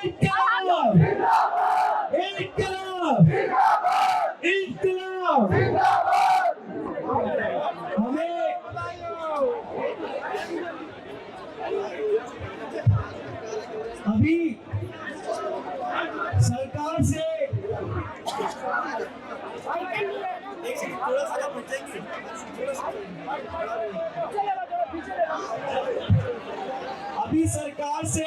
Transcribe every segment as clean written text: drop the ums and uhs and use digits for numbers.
इंकलाब, इंकलाब, इंकलाब। हमें अभी सरकार से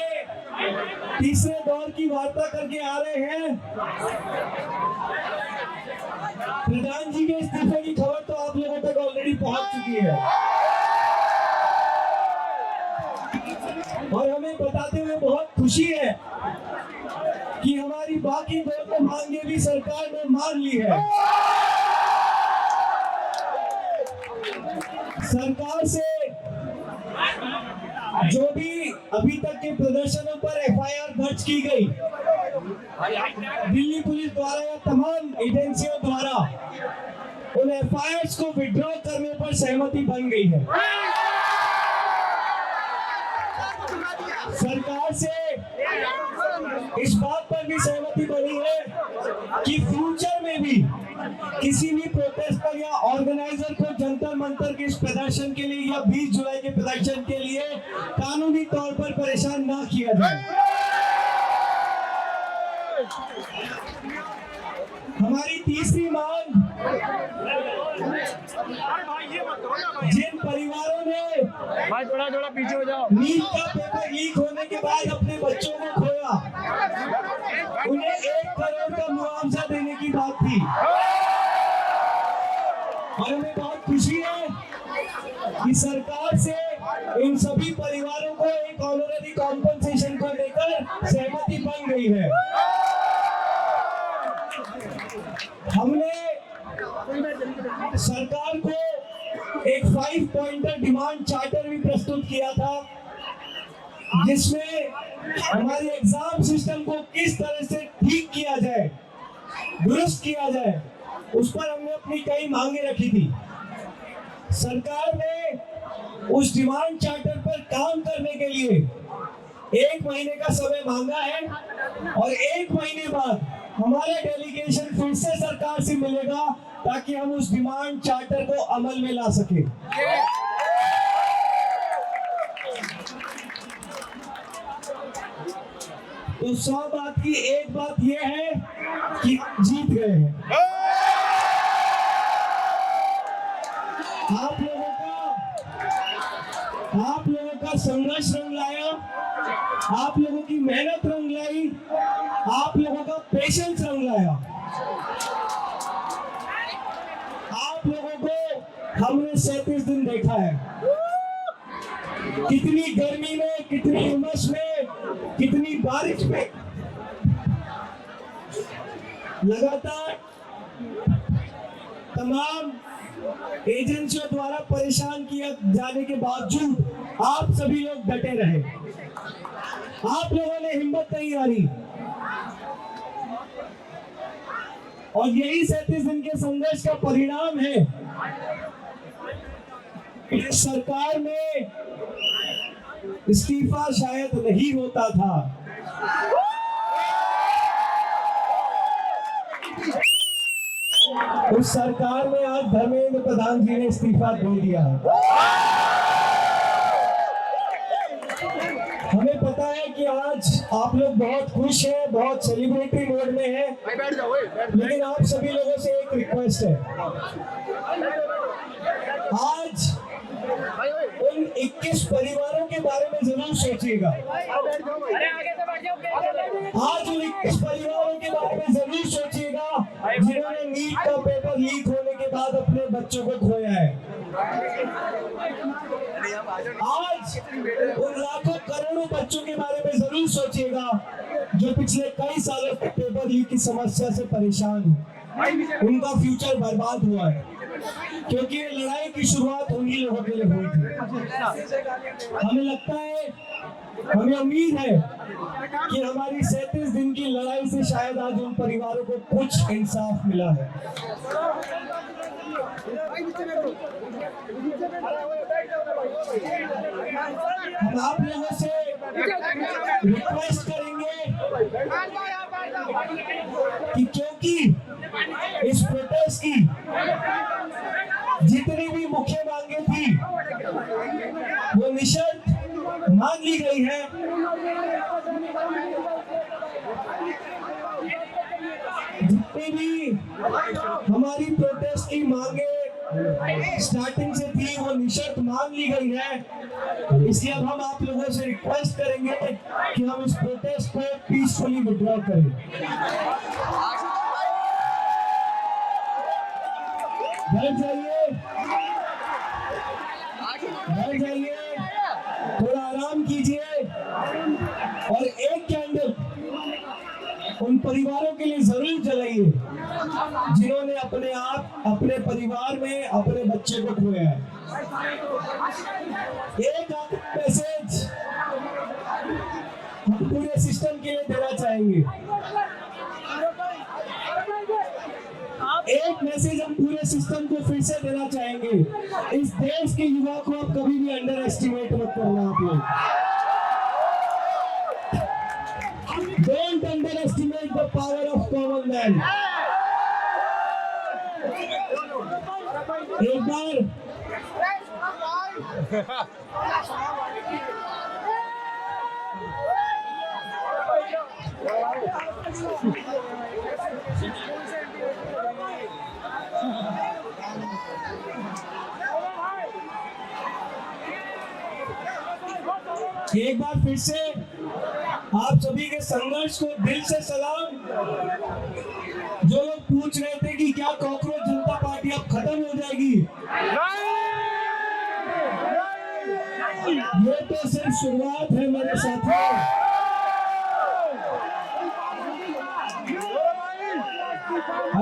तीसरे दौर की वार्ता करके आ रहे हैं। प्रधान जी के इस्तीफे की खबर तो आप लोगों तक ऑलरेडी पहुंच चुकी है और हमें बताते हुए बहुत खुशी है कि हमारी बाकी दो मांगे भी सरकार ने मान ली है। सरकार से जो भी अभी तक के प्रदर्शनों पर एफआईआर दर्ज की गई, दिल्ली पुलिस द्वारा या तमाम एजेंसियों द्वारा उन एफआईआर को विड्रॉ करने पर सहमति बन गई है। सरकार से इस बात पर भी सहमति बनी है कि फ्यूचर में भी किसी भी प्रोटेस्टर या ऑर्गेनाइजर को जंतर मंतर के इस प्रदर्शन के लिए या 20 जुलाई के प्रदर्शन के लिए कानूनी तौर पर परेशान ना किया जाए। हमारी तीसरी मांग, जिन परिवारों ने थोड़ा पीछे हो जाओ, नीट का पेपर लीक होने के बाद अपने बच्चों को खोया, उन्हें 1 करोड़ का मुआवजा देने की बात थी और हमें बहुत खुशी है कि सरकार से इन सभी परिवारों को एक ऑनररी कॉम्पनसेशन को लेकर सहमति बन गई है। हमने सरकार को एक 5 पॉइंटर डिमांड चार्टर भी प्रस्तुत किया था, जिसमें हमारे एग्जाम सिस्टम को किस तरह से ठीक किया जाए, दुरुस्त किया जाए, उस पर हमने अपनी कई मांगे रखी थी। सरकार ने उस डिमांड चार्टर पर काम करने के लिए 1 महीने का समय मांगा है और 1 महीने बाद हमारा डेलीगेशन फिर से सरकार से मिलेगा ताकि हम उस डिमांड चार्टर को अमल में ला सके। तो 100 बात की एक बात यह है कि जीत गए हैं। आप लोगों का संघर्ष रंग लाया, आप लोगों की मेहनत रंग लाई, आप लोगों का पेशेंस रंग लाया। आप लोगों को हमने 37 दिन देखा है, कितनी गर्मी में, कितनी उमस में, कितनी बारिश में लगातार तमाम एजेंसियों द्वारा परेशान किया जाने के बावजूद आप सभी लोग डटे रहे। आप लोगों ने हिम्मत नहीं हारी और यही 37 दिन के संघर्ष का परिणाम है। इस सरकार में इस्तीफा शायद नहीं होता था, उस सरकार में आज धर्मेंद्र प्रधान जी ने इस्तीफा दे दिया। हमें पता है कि आज आप लोग बहुत खुश हैं, बहुत सेलिब्रिटी मोड में हैं, लेकिन आप सभी लोगों से एक रिक्वेस्ट है, आज उन 21 परिवारों के बारे में जरूर सोचिएगा। आज उन 21 परिवारों के बारे में जरूर सोचिएगा जिन्होंने नीट का पेपर लीक होने के बाद अपने बच्चों को खोया है। आज उन लाखों करोड़ों बच्चों के बारे में जरूर सोचिएगा जो पिछले कई सालों से पेपर लीक की समस्या से परेशान हैं। उनका फ्यूचर बर्बाद हुआ है क्योंकि ये लड़ाई की शुरुआत उन्हीं लोगों के लिए हुई थी। हमें लगता है, हमें उम्मीद है कि हमारी 37 दिन की लड़ाई से शायद आज उन परिवारों को कुछ इंसाफ मिला है। हम आप लोगों से रिक्वेस्ट करेंगे कि क्योंकि इस प्रोटेस्ट की जितनी भी मुख्य मांगे थी वो निशर्त मान ली गई है। जितनी भी हमारी प्रोटेस्ट की मांगे स्टार्टिंग से थी वो निशर्त मान ली गई है। इसलिए अब हम आप लोगों से रिक्वेस्ट करेंगे कि हम इस प्रोटेस्ट को पीसफुली विड्रॉ करें। बैठ जाइए, थोड़ा आराम कीजिए और एक कैंडल उन परिवारों के लिए जरूर जलाइए जिन्होंने अपने आप, अपने परिवार में अपने बच्चे को खोया है। एक मैसेज हम पूरे सिस्टम के लिए देना चाहेंगे। एक मैसेज हम पूरे सिस्टम को फिर से देना चाहेंगे। इस देश के युवा को आप कभी भी अंडर एस्टिमेट मत करना। आप लोग don't under estimate the power of common man. एक बार फिर से आप सभी के संघर्ष को दिल से सलाम। जो लोग पूछ रहे थे कि क्या कॉकरोच जनता पार्टी अब खत्म हो जाएगी, ये तो सिर्फ शुरुआत है मेरे साथियों।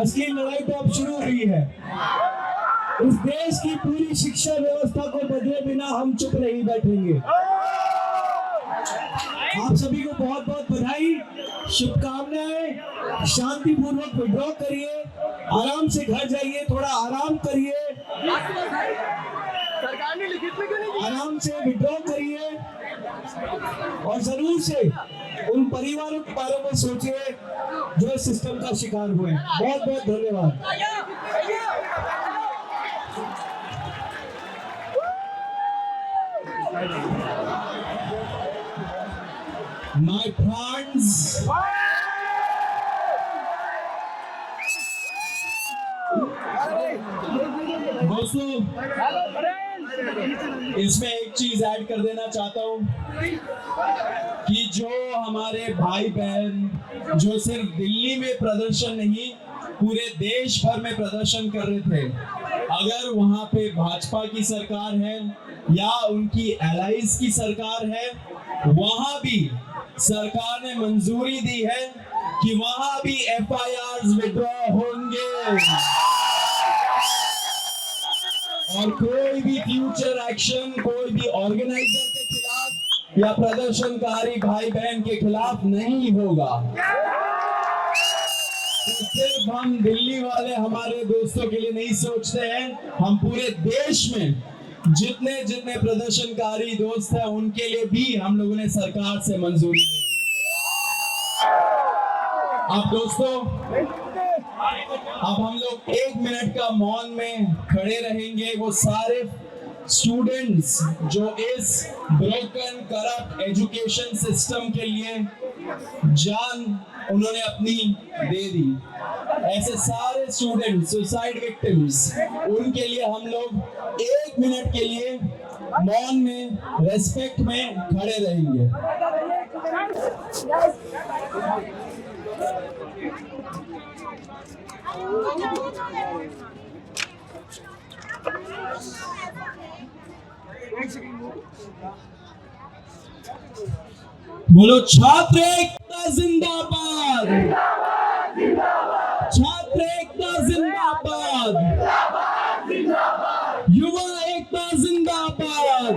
असली लड़ाई तो अब शुरू हुई है। इस देश की पूरी शिक्षा व्यवस्था को बदले बिना हम चुप नहीं बैठेंगे। आप सभी को बहुत बहुत बधाई, शुभकामनाएं। शांतिपूर्वक विड्रॉ करिए, आराम से घर जाइए, थोड़ा आराम करिए, आराम से विड्रॉ करिए और जरूर से उन परिवारों के बारे में सोचिए जो इस सिस्टम का शिकार हुए। बहुत बहुत धन्यवाद। My friends, दोस्तों, इसमें एक चीज ऐड कर देना चाहता हूं कि जो हमारे भाई बहन जो सिर्फ दिल्ली में प्रदर्शन नहीं पूरे देश भर में प्रदर्शन कर रहे थे, अगर वहां पे भाजपा की सरकार है या उनकी एलाइज की सरकार है, वहां भी सरकार ने मंजूरी दी है कि वहां भी FIRs विड्रॉ होंगे और कोई भी फ्यूचर एक्शन कोई भी ऑर्गेनाइजर के खिलाफ या प्रदर्शनकारी भाई बहन के खिलाफ नहीं होगा। तो सिर्फ हम दिल्ली वाले हमारे दोस्तों के लिए नहीं सोचते हैं, हम पूरे देश में जितने जितने प्रदर्शनकारी दोस्त हैं उनके लिए भी हम लोगों ने सरकार से मंजूरी ली। अब दोस्तों, अब हम लोग 1 मिनट का मौन में खड़े रहेंगे। वो सारे स्टूडेंट्स जो इस ब्रोकन करप्ट एजुकेशन सिस्टम के लिए जान उन्होंने अपनी दे दी, ऐसे सारे स्टूडेंट सुसाइड विक्टिम्स, उनके लिए हम लोग 1 मिनट के लिए मौन में रेस्पेक्ट में खड़े रहेंगे। बोलो छात्र एकता जिंदाबाद, छात्र एकता जिंदाबाद, युवा एकता जिंदाबाद।